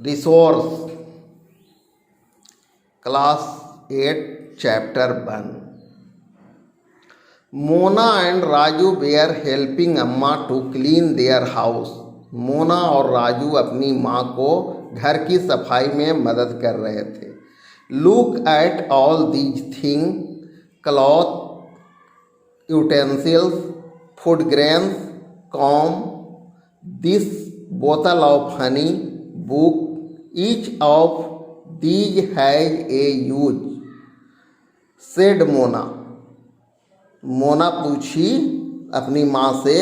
Resource, Class 8, Chapter 1. Mona and Raju were helping Amma to clean their house. Mona और राजू अपनी माँ को घर की सफाई में मदद कर रहे थे. Look at all these things: cloth, utensils, food grains, comb, this bottle of honey, book. Each of these has a use, said Mona. Mona पूछी अपनी माँ से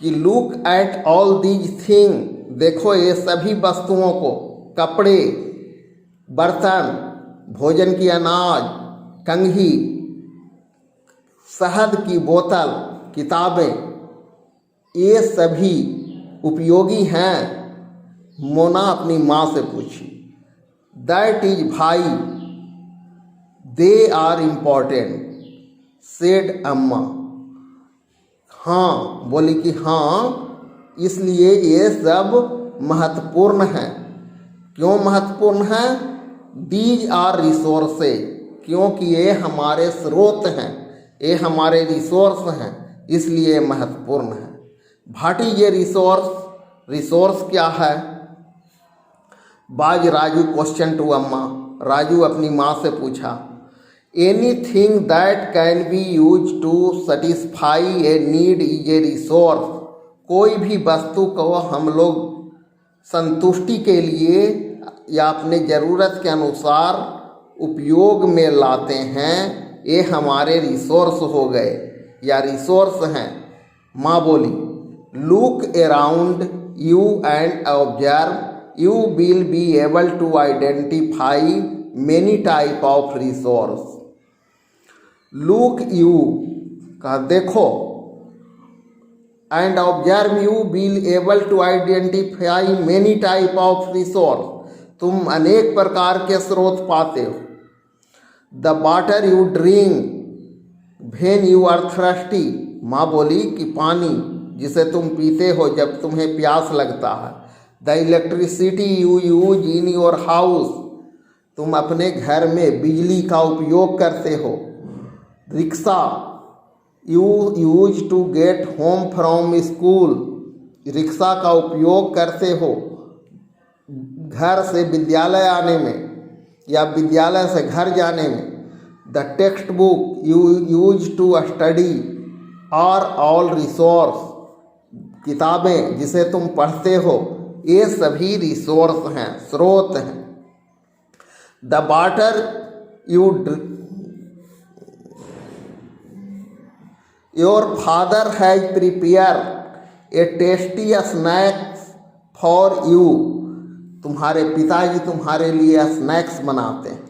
कि look at all these thing, देखो ये सभी वस्तुओं को, कपड़े, बर्तन, भोजन की अनाज, कंघी, शहद की बोतल, किताबें, ये सभी उपयोगी हैं. मोना अपनी माँ से पूछी. दैट इज भाई, दे आर इम्पॉर्टेंट, सेड अम्मा. हाँ, बोली कि हाँ, इसलिए ये सब महत्वपूर्ण हैं. क्यों महत्वपूर्ण हैं? दीज आर रिसोर्सेज, क्योंकि ये हमारे स्रोत हैं, ये हमारे रिसोर्स हैं, इसलिए महत्वपूर्ण है. व्हाट इज ये रिसोर्स? रिसोर्स क्या है? बाज राजू क्वेश्चन टू अम्मा. राजू अपनी माँ से पूछा. Anything that can be use to satisfy a need is a resource. कोई भी वस्तु को हम लोग संतुष्टि के लिए या अपने ज़रूरत के अनुसार उपयोग में लाते हैं, ये हमारे रिसोर्स हो गए या रिसोर्स हैं. माँ बोली. Look around you and observe, you will be able to identify many type of resource. Look you का देखो, and observe you will able to identify many type of resource. तुम अनेक प्रकार के स्रोत पाते हो. The water you drink when you are thirsty. माँ बोली कि पानी जिसे तुम पीते हो जब तुम्हें प्यास लगता है. The electricity you use in your house, तुम अपने घर में बिजली का उपयोग करते हो. Rickshaw you use to get home from school, rickshaw का उपयोग करते हो घर से विद्यालय आने में या विद्यालय से घर जाने में. The textbook you use to study are all resource, किताबें जिसे तुम पढ़ते हो ये सभी रिसोर्स हैं, स्रोत हैं. The water you your father has prepare a tasty snacks for you, तुम्हारे पिताजी तुम्हारे लिए स्नैक्स बनाते हैं.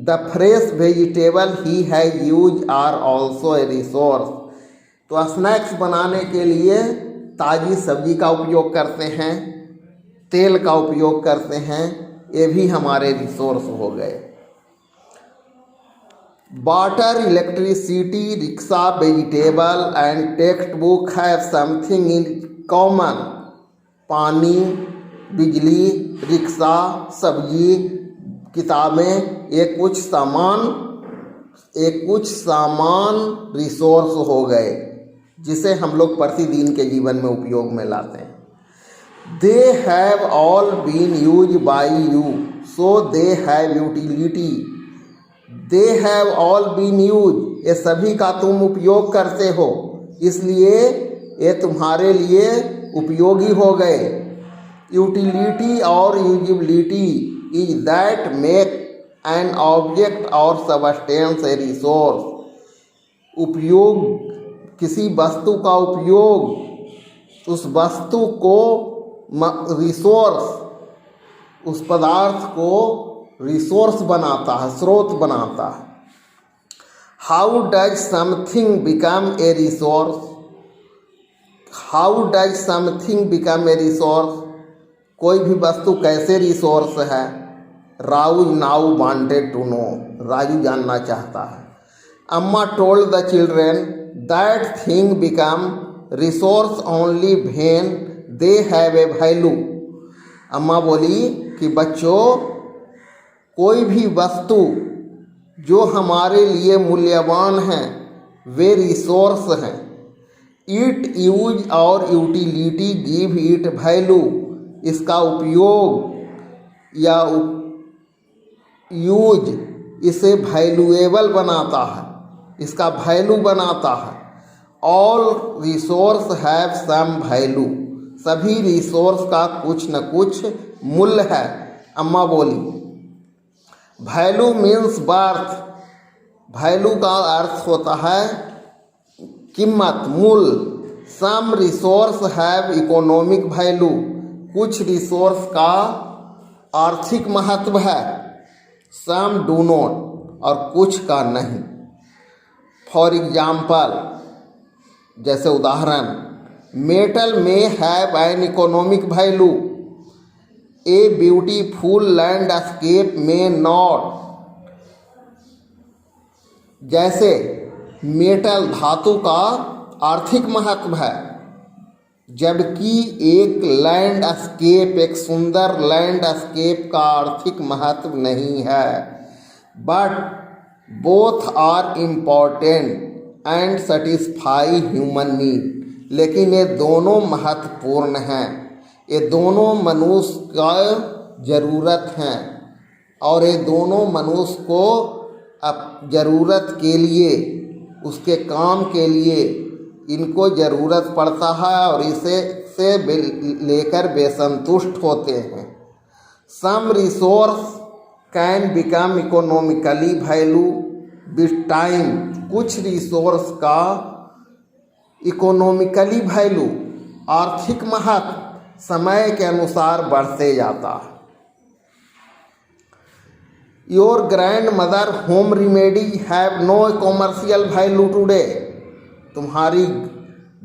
The fresh vegetable he has use are also a resource, तो स्नैक्स बनाने के लिए ताज़ी सब्जी का उपयोग करते हैं, तेल का उपयोग करते हैं, ये भी हमारे रिसोर्स हो गए. Water, electricity, rickshaw, vegetable and text book have something in common. पानी, बिजली, रिक्शा, सब्जी, किताबें, ये कुछ सामान रिसोर्स हो गए जिसे हम लोग प्रतिदिन के जीवन में उपयोग में लाते हैं. They have all been use by you so they have utility. They have all been use, ये सभी का तुम उपयोग करते हो, इसलिए ये तुम्हारे लिए उपयोगी हो गए. यूटिलिटी और usability is that make an object और सबस्टेंस ए रिसोर्स. उपयोग, किसी वस्तु का उपयोग उस वस्तु को रिसोर्स, उस पदार्थ को रिसोर्स बनाता है, स्रोत बनाता है. How does something become a resource? How does something become a resource? कोई भी वस्तु कैसे रिसोर्स है? Raju now wanted to know, Raju जानना चाहता है. Amma told the children that thing become resource only when they have a value. Amma बोली कि बच्चों, कोई भी वस्तु जो हमारे लिए मूल्यवान है वे रिसोर्स हैं। इट यूज और यूटिलिटी गिव इट वैल्यू। इसका उपयोग या यूज इसे वैल्यूएबल बनाता है, इसका वैल्यू बनाता है। All resource have some value. सभी रिसोर्स का कुछ न कुछ मूल्य है। अम्मा बोली वैल्यू मीन्स वर्थ। वैल्यू का अर्थ होता है कीमत, मूल्य। Some resource have economic value. कुछ रिसोर्स का आर्थिक महत्व है, सम डू नॉट, और कुछ का नहीं। फॉर एग्जाम्पल, जैसे उदाहरण, मेटल में have an economic value, a beautiful landscape में नॉट। जैसे मेटल धातु का आर्थिक महत्व है, जबकि एक लैंडस्केप, एक सुंदर लैंडस्केप का आर्थिक महत्व नहीं है। But both are important and satisfy human need. लेकिन ये दोनों महत्वपूर्ण हैं, ये दोनों मनुष्य का ज़रूरत हैं, और ये दोनों मनुष्य को अब ज़रूरत के लिए, उसके काम के लिए इनको ज़रूरत पड़ता है, और इसे से लेकर बेसंतुष्ट होते हैं। Some resource can become economically value with time. कुछ रिसोर्स का इकोनॉमिकली वैल्यू, आर्थिक महत्व, समय के अनुसार बढ़ते जाता है। Your grand mother home remedy have no commercial value today. तुम्हारी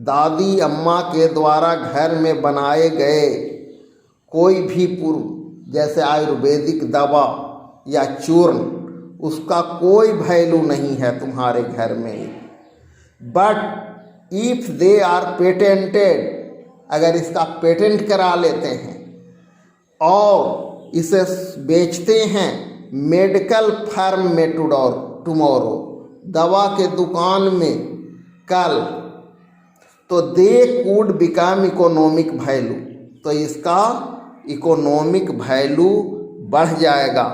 दादी अम्मा के द्वारा घर में बनाए गए कोई भी पूर्व, जैसे आयुर्वेदिक दवा या चूर्ण, उसका कोई वैल्यू नहीं है तुम्हारे घर में। But if they are patented, अगर इसका पेटेंट करा लेते हैं और इसे बेचते हैं मेडिकल फर्म में टुमारो, दवा के दुकान में कल, तो दे कूड बिकम इकोनॉमिक वैल्यू। तो इसका इकोनॉमिक वैल्यू बढ़ जाएगा,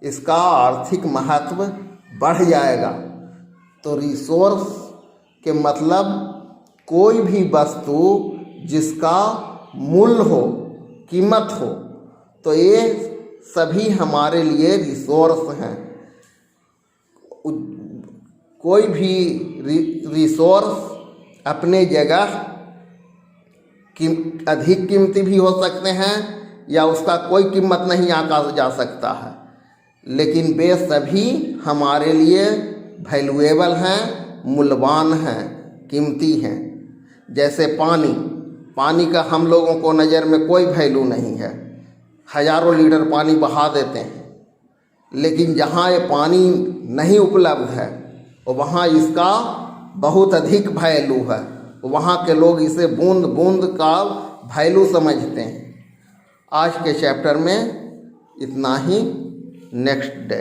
इसका आर्थिक महत्व बढ़ जाएगा। तो रिसोर्स के मतलब कोई भी वस्तु जिसका मूल्य हो, कीमत हो, तो ये सभी हमारे लिए रिसोर्स हैं। कोई भी रिसोर्स अपने जगह अधिक कीमती भी हो सकते हैं, या उसका कोई कीमत नहीं आंका जा सकता है, लेकिन वे सभी हमारे लिए वैल्यूएबल हैं, मूल्यवान हैं, कीमती हैं। जैसे पानी का हम लोगों को नज़र में कोई वैल्यू नहीं है, हज़ारों लीटर पानी बहा देते हैं, लेकिन जहाँ ये पानी नहीं उपलब्ध है वहाँ इसका बहुत अधिक वैल्यू है। वहाँ के लोग इसे बूंद बूंद का वैल्यू समझते हैं। आज के चैप्टर में इतना ही। Next day.